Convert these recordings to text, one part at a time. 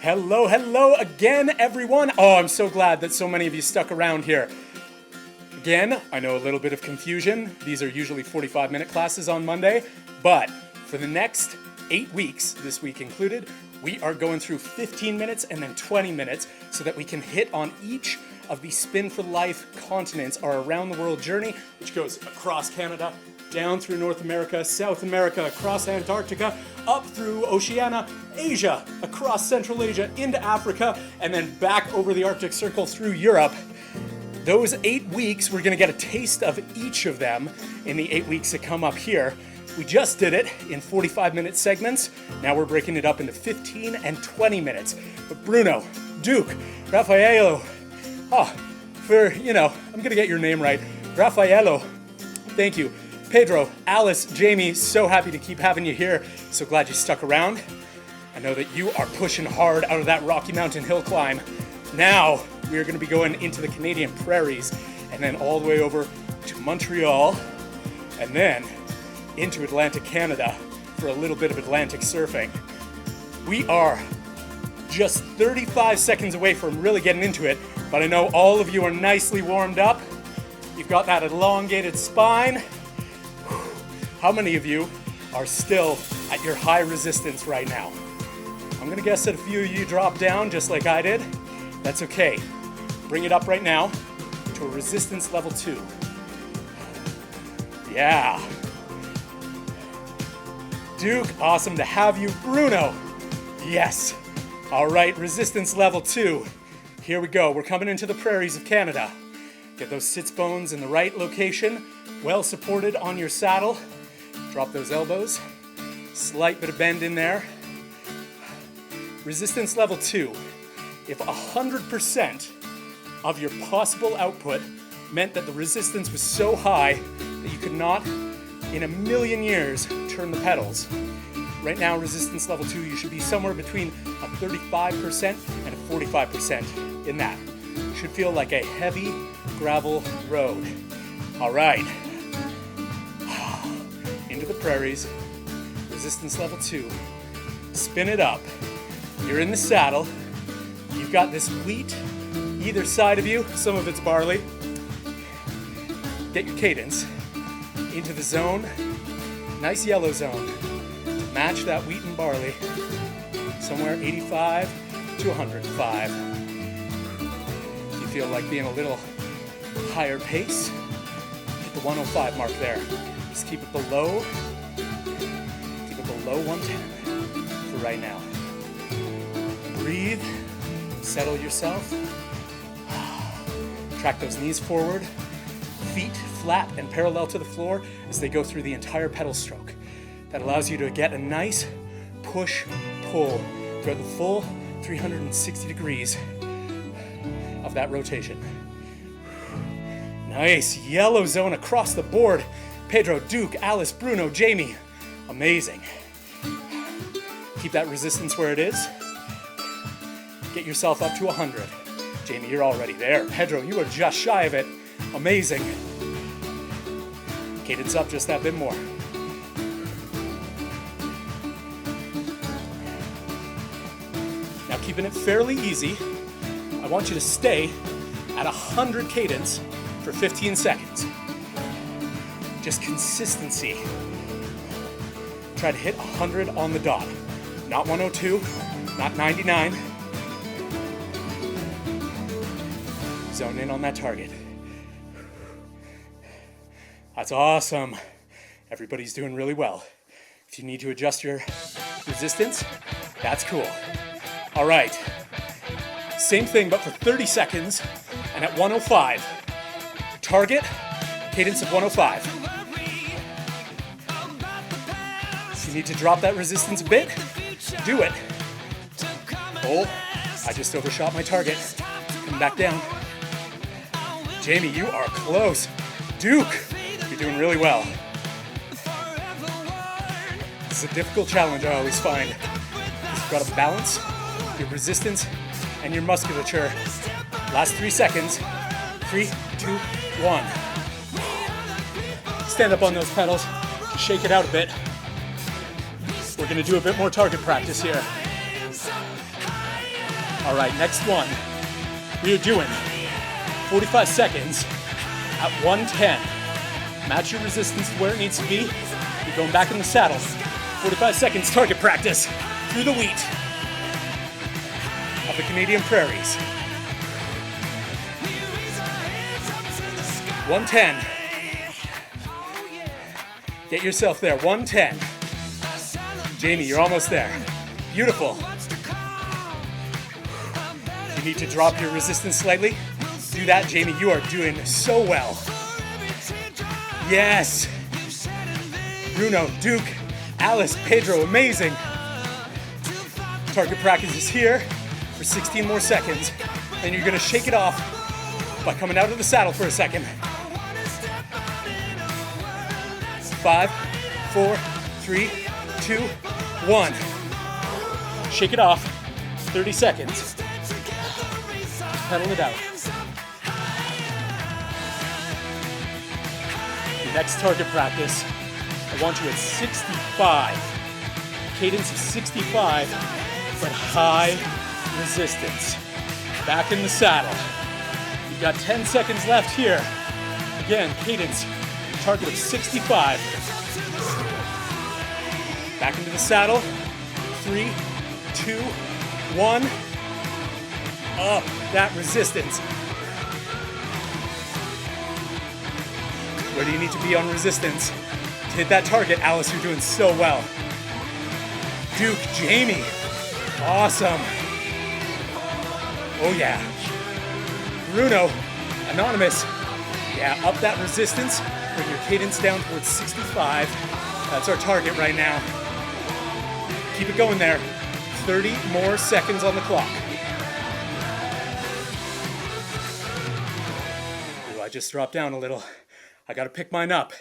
Hello, hello again, everyone. Oh, I'm so glad that so many of you stuck around here. Again, I know a little bit of confusion. These are usually 45-minute classes on Monday, but for the next 8 weeks, this week included, we are going through 15 minutes and then 20 minutes so that we can hit on each of the Spin for Life continents, our around the world journey, which goes across Canada, down through North America, South America, across Antarctica, up through Oceania, Asia, across Central Asia, into Africa, and then back over the Arctic Circle through Europe. Those 8 weeks, we're gonna get a taste of each of them in the 8 weeks that come up here. We just did it in 45-minute segments. Now we're breaking it up into 15 and 20 minutes. But Bruno, Duke, Raffaello, I'm gonna get your name right. Raffaello, thank you. Pedro, Alice, Jamie, so happy to keep having you here. So glad you stuck around. I know that you are pushing hard out of that Rocky Mountain hill climb. Now, we are gonna be going into the Canadian prairies and then all the way over to Montreal and then into Atlantic Canada for a little bit of Atlantic surfing. We are just 35 seconds away from really getting into it, but I know all of you are nicely warmed up. You've got that elongated spine. How many of you are still at your high resistance right now? I'm gonna guess that a few of you dropped down just like I did. That's okay. Bring it up right now to a resistance level 2. Yeah. Duke, awesome to have you. Bruno, yes. All right, resistance level 2. Here we go. We're coming into the prairies of Canada. Get those sits bones in the right location, well supported on your saddle. Drop those elbows. Slight bit of bend in there. Resistance level 2. If 100% of your possible output meant that the resistance was so high that you could not, in a million years, turn the pedals. Right now, resistance level 2, you should be somewhere between a 35% and a 45% in that. You should feel like a heavy gravel road. All right. Into the prairies, resistance level 2. Spin it up. You're in the saddle. You've got this wheat either side of you. Some of it's barley. Get your cadence into the zone. Nice yellow zone. Match that wheat and barley. Somewhere 85 to 105. If you feel like being a little higher pace, hit the 105 mark there. Just keep it below 110 for right now. Breathe, settle yourself. Track those knees forward, feet flat and parallel to the floor as they go through the entire pedal stroke. That allows you to get a nice push-pull throughout the full 360 degrees of that rotation. Nice yellow zone across the board. Pedro, Duke, Alice, Bruno, Jamie. Amazing. Keep that resistance where it is. Get yourself up to 100. Jamie, you're already there. Pedro, you are just shy of it. Amazing. Cadence up just that bit more. Now, keeping it fairly easy, I want you to stay at 100 cadence for 15 seconds. Just consistency. Try to hit 100 on the dot. Not 102, not 99. Zone in on that target. That's awesome. Everybody's doing really well. If you need to adjust your resistance, that's cool. All right. Same thing, but for 30 seconds and at 105. Target, cadence of 105. If you need to drop that resistance a bit, do it. Oh, I just overshot my target. Come back down. Jamie, you are close. Duke, you're doing really well. This is a difficult challenge, I always find. You've got to balance your resistance and your musculature. Last 3 seconds. 3, 2, 1. Stand up on those pedals. Shake it out a bit. We're going to do a bit more target practice here. All right, next one. We are doing 45 seconds at 110. Match your resistance to where it needs to be. You're going back in the saddle. 45 seconds target practice through the wheat of the Canadian prairies. 110. Get yourself there. 110. Jamie, you're almost there. Beautiful. You need to drop your resistance slightly. Do that, Jamie. You are doing so well. Yes. Bruno, Duke, Alice, Pedro, amazing. Target practice is here for 16 more seconds. And you're gonna shake it off by coming out of the saddle for a second. 5, 4, 3, 2, 1. Shake it off. 30 seconds. Pedal it out. Your next target practice, I want you at 65. Cadence of 65, but high resistance. Back in the saddle. You've got 10 seconds left here. Again, cadence, target of 65. Back into the saddle. 3, 2, 1. Up that resistance. Where do you need to be on resistance to hit that target? Alice, you're doing so well. Duke, Jamie, awesome. Oh yeah. Bruno, Anonymous, yeah, up that resistance. Bring your cadence down towards 65. That's our target right now. Keep it going there. 30 more seconds on the clock. Ooh, I just dropped down a little. I gotta pick mine up.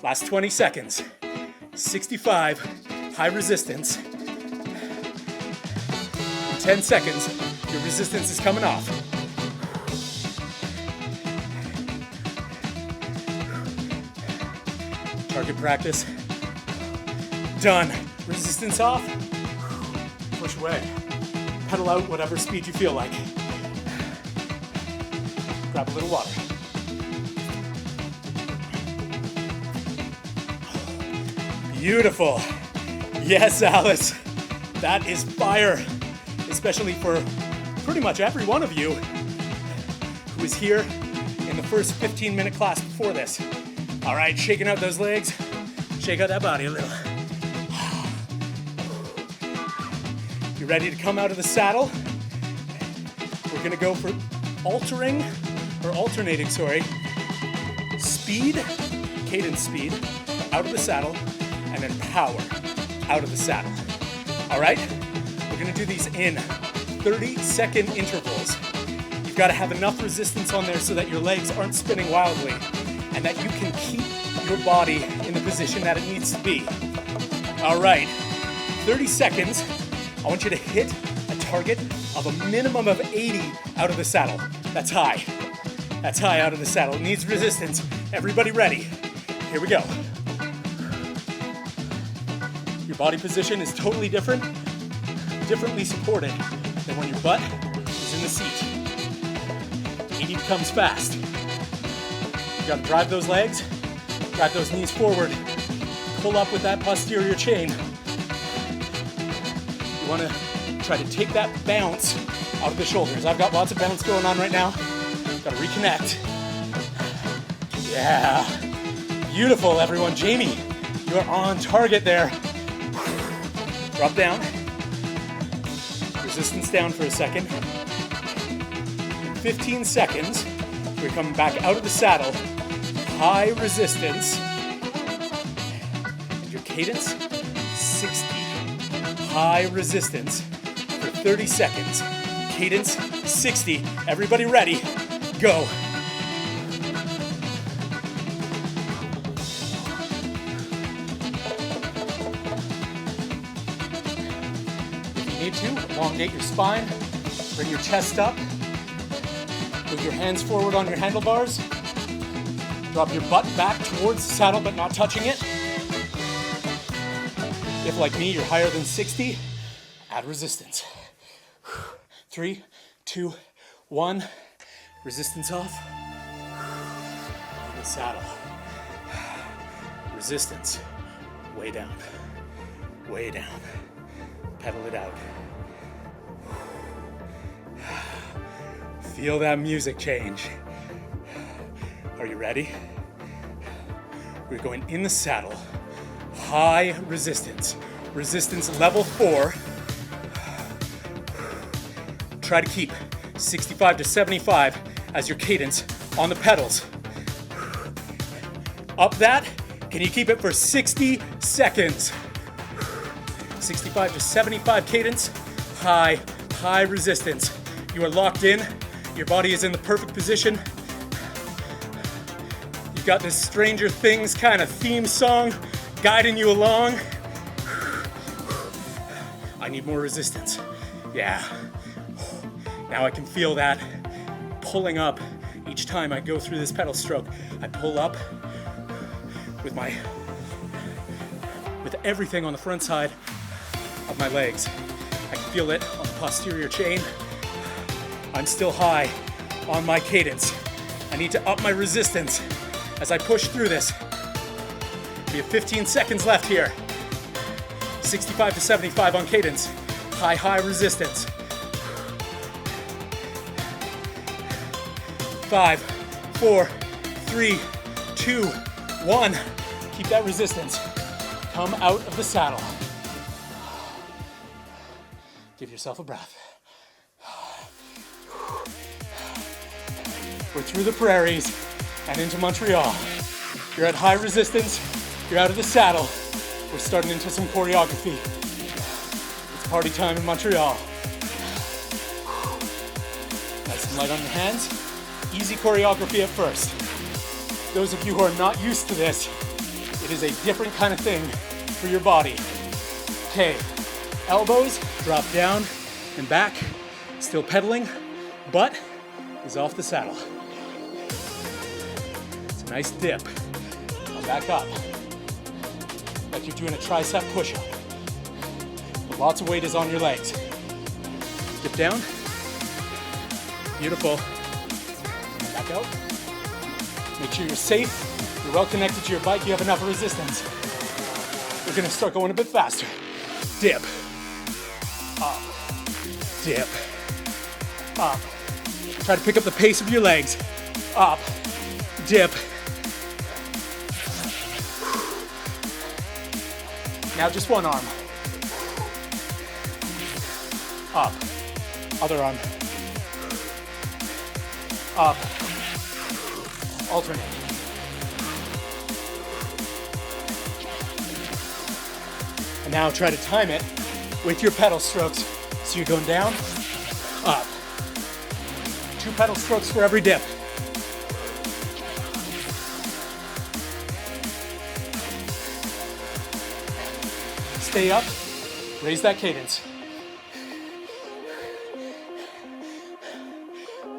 Last 20 seconds. 65, high resistance. In 10 seconds, your resistance is coming off. Target practice. Done. Resistance off. Push away. Pedal out whatever speed you feel like. Grab a little water. Beautiful. Yes, Alice. That is fire. Especially for pretty much every one of you who was here in the first 15-minute class before this. All right, shaking out those legs. Shake out that body a little. You ready to come out of the saddle? We're gonna go for alternating, speed, cadence speed, out of the saddle, and then power, out of the saddle. All right? We're gonna do these in 30-second intervals. You've gotta have enough resistance on there so that your legs aren't spinning wildly, and that you can keep your body in the position that it needs to be. All right, 30 seconds. I want you to hit a target of a minimum of 80 out of the saddle. That's high. That's high out of the saddle. It needs resistance. Everybody ready? Here we go. Your body position is totally different, differently supported than when your butt is in the seat. 80 becomes fast. You gotta drive those legs, drive those knees forward, pull up with that posterior chain. You wanna try to take that bounce out of the shoulders. I've got lots of bounce going on right now. Gotta reconnect. Yeah. Beautiful, everyone. Jamie, you are on target there. Drop down. Resistance down for a second. In 15 seconds, we're coming back out of the saddle. High resistance. And your cadence, 60. High resistance for 30 seconds. Cadence, 60. Everybody ready? Go. Need to elongate your spine, bring your chest up, move your hands forward on your handlebars, drop your butt back towards the saddle but not touching it. If like me, you're higher than 60, Add resistance. 3, 2, 1. Resistance off. In the saddle. Resistance. Way down. Way down. Pedal it out. Feel that music change. Are you ready? We're going in the saddle. High resistance. Resistance level 4. Try to keep 65 to 75 as your cadence on the pedals. Up that. Can you keep it for 60 seconds? 65 to 75 cadence. High resistance. You are locked in. Your body is in the perfect position. You've got this Stranger Things kind of theme song guiding you along. I need more resistance. Yeah. Now I can feel that pulling up each time I go through this pedal stroke. I pull up with everything on the front side of my legs. I can feel it on the posterior chain. I'm still high on my cadence. I need to up my resistance as I push through this. We have 15 seconds left here. 65 to 75 on cadence. High resistance. 5, 4, 3, 2, 1. Keep that resistance. Come out of the saddle. Give yourself a breath. We're through the prairies and into Montreal. You're at high resistance. You're out of the saddle. We're starting into some choreography. It's party time in Montreal. Nice and light on your hands. Easy choreography at first. Those of you who are not used to this, it is a different kind of thing for your body. Okay, elbows drop down and back. Still pedaling. Butt is off the saddle. It's a nice dip. Come back up. Like you're doing a tricep push-up. But lots of weight is on your legs. Dip down. Beautiful. Come back out. Make sure you're safe. You're well connected to your bike. You have enough resistance. We're gonna start going a bit faster. Dip. Up. Dip. Up. Try to pick up the pace of your legs. Up. Dip. Now just one arm. Up. Other arm. Up. Alternate. And now try to time it with your pedal strokes. So you're going down, up. 2 pedal strokes for every dip. Stay up, raise that cadence.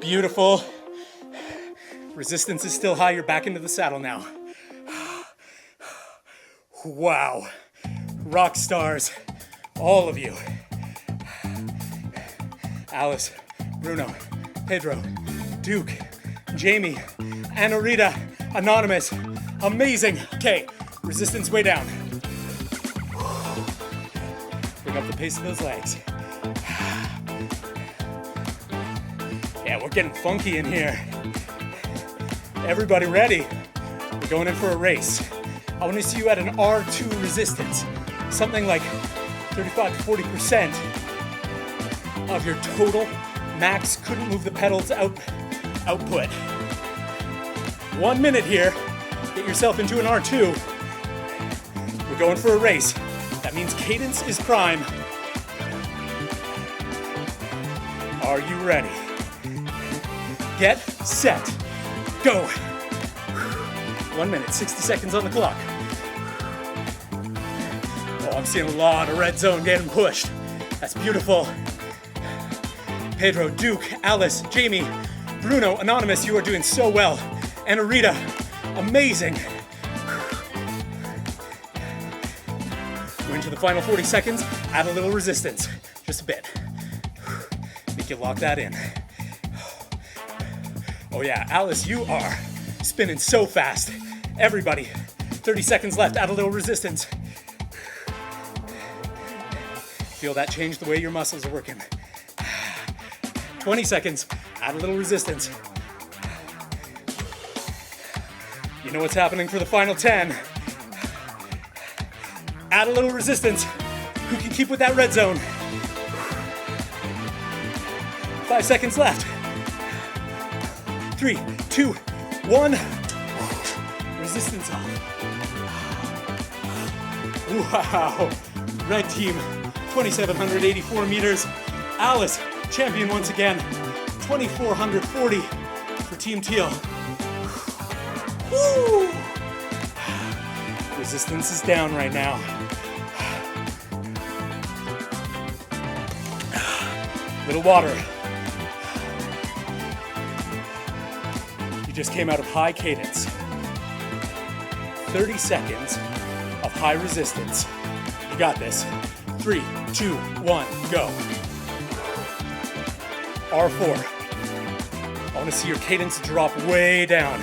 Beautiful. Resistance is still high, you're back into the saddle now. Wow. Rock stars, all of you. Alice, Bruno, Pedro, Duke, Jamie, Anna Rita, Anonymous. Amazing. Okay, resistance way down. Bring up the pace of those legs. Yeah, we're getting funky in here. Everybody ready? We're going in for a race. I want to see you at an R2 resistance. Something like 35 to 40% of your total max couldn't move the pedals output. 1 minute here. Get yourself into an R2. We're going for a race. That means cadence is prime. Are you ready? Get set. Go. 1 minute, 60 seconds on the clock. Oh, I'm seeing a lot of red zone getting pushed. That's beautiful. Pedro, Duke, Alice, Jamie, Bruno, Anonymous, you are doing so well. Anna Rita, amazing. We're into the final 40 seconds. Add a little resistance. Just a bit. Make you lock that in. Oh yeah, Alice, you are spinning so fast. Everybody, 30 seconds left, add a little resistance. Feel that change the way your muscles are working. 20 seconds, add a little resistance. You know what's happening for the final 10. Add a little resistance. Who can keep with that red zone? 5 seconds left. 3, 2, 1. Resistance off. Wow. Red team, 2,784 meters. Alice, champion once again. 2,440 for Team Teal. Woo! Resistance is down right now. Little water. You just came out of high cadence. 30 seconds of high resistance. You got this. 3, 2, 1, go. R4. I want to see your cadence drop way down.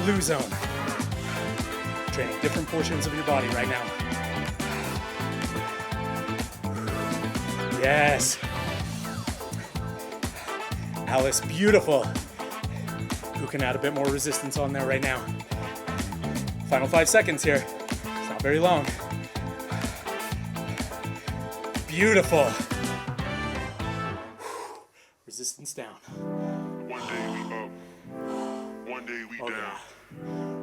Blue zone. Training different portions of your body right now. Yes. Alice, beautiful. Who can add a bit more resistance on there right now? Final 5 seconds here. It's not very long. Beautiful. Resistance down. One day we up. One day we down. Yeah.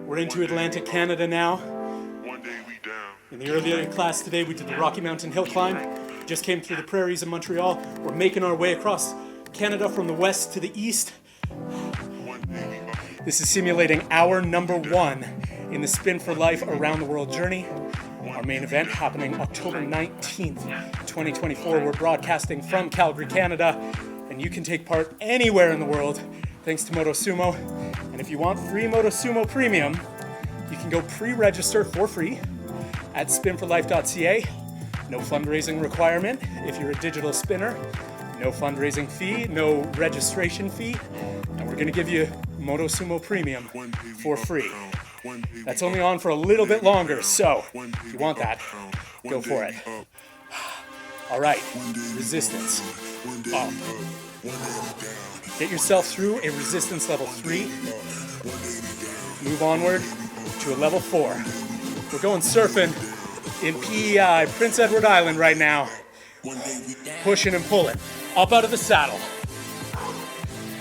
We're into Atlantic Canada now. One day we down. In the earlier class today, we did the Rocky Mountain Hill Climb. Just came through the prairies of Montreal. We're making our way across Canada from the west to the east. This is simulating our number 1 in the Spin for Life Around the World journey. Our main event happening October 19th, 2024. We're broadcasting from Calgary, Canada, and you can take part anywhere in the world thanks to Motosumo. And if you want free Motosumo Premium, you can go pre-register for free at spinforlife.ca. No fundraising requirement if you're a digital spinner. No fundraising fee, no registration fee, and we're gonna give you Motosumo Premium for free. That's only on for a little bit longer, so if you want that, go for it. All right, resistance up. Get yourself through a resistance level 3. Move onward to a level 4. We're going surfing in PEI, Prince Edward Island right now. Pushing and pulling. Up out of the saddle.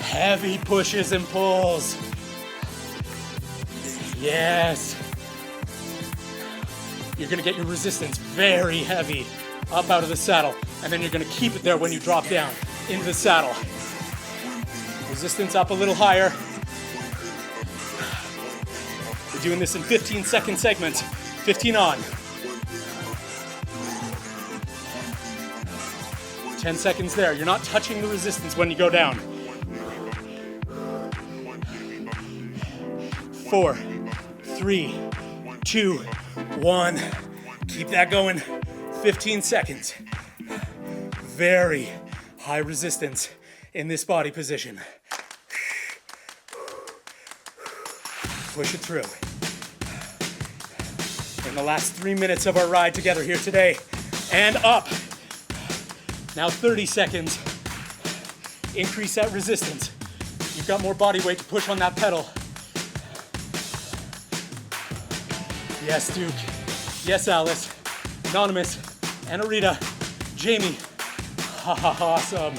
Heavy pushes and pulls. Yes. You're gonna get your resistance very heavy up out of the saddle, and then you're gonna keep it there when you drop down into the saddle. Resistance up a little higher. We're doing this in 15-second segments. 15 on. 10 seconds there. You're not touching the resistance when you go down. 4, 3, 2, 1. Keep that going. 15 seconds. Very high resistance in this body position. Push it through. In the last 3 minutes of our ride together here today. And up. Now 30 seconds. Increase that resistance. You've got more body weight to push on that pedal. Yes, Duke. Yes, Alice. Anonymous. Anarita. Jamie. Awesome.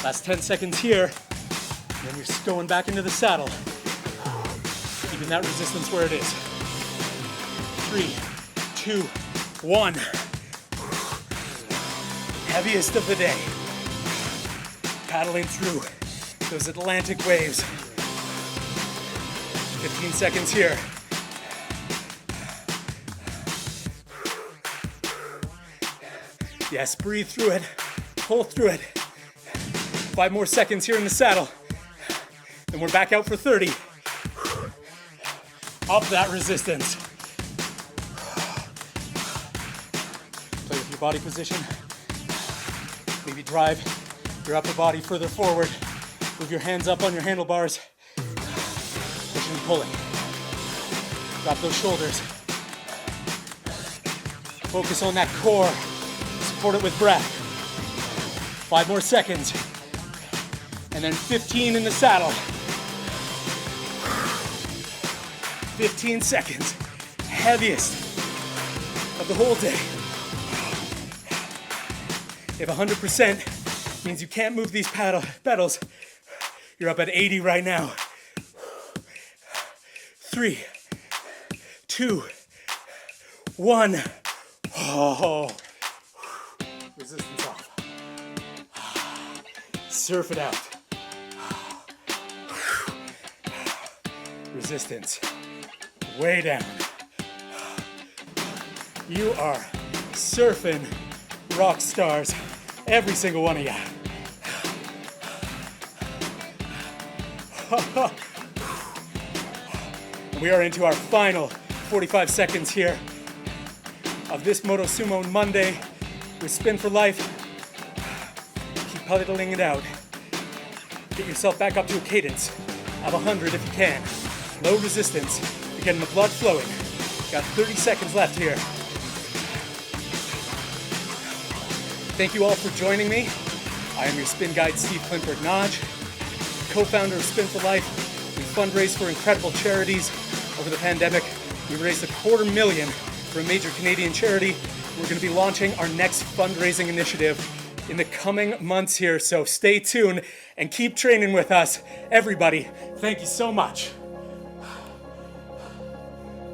Last 10 seconds here. And then you're going back into the saddle. Keeping that resistance where it is. 3, 2, 1. Heaviest of the day. Paddling through those Atlantic waves. 15 seconds here. Yes, breathe through it. Pull through it. 5 more seconds here in the saddle. Then we're back out for 30. Up that resistance. Play with your body position. Maybe drive your upper body further forward. Move your hands up on your handlebars. Pushing and pulling. Drop those shoulders. Focus on that core. Support it with breath. 5 more seconds. And then 15 in the saddle. 15 seconds. Heaviest of the whole day. If 100% means you can't move these pedals, you're up at 80 right now. 3, 2, 1. Oh, resistance off. Surf it out. Resistance way down. You are surfing rock stars, every single one of you. We are into our final 45 seconds here of this Motosumo Monday with Spin for Life. Keep pedaling it out. Get yourself back up to a cadence of 100 if you can. Low resistance. You're getting the blood flowing. Got 30 seconds left here. Thank you all for joining me. I am your spin guide, Steve Klintberg-Nodge, co-founder of Spin for Life. We fundraise for incredible charities. Over the pandemic, we raised $250,000 for a major Canadian charity. We're going to be launching our next fundraising initiative in the coming months here, so stay tuned and keep training with us. Everybody, thank you so much.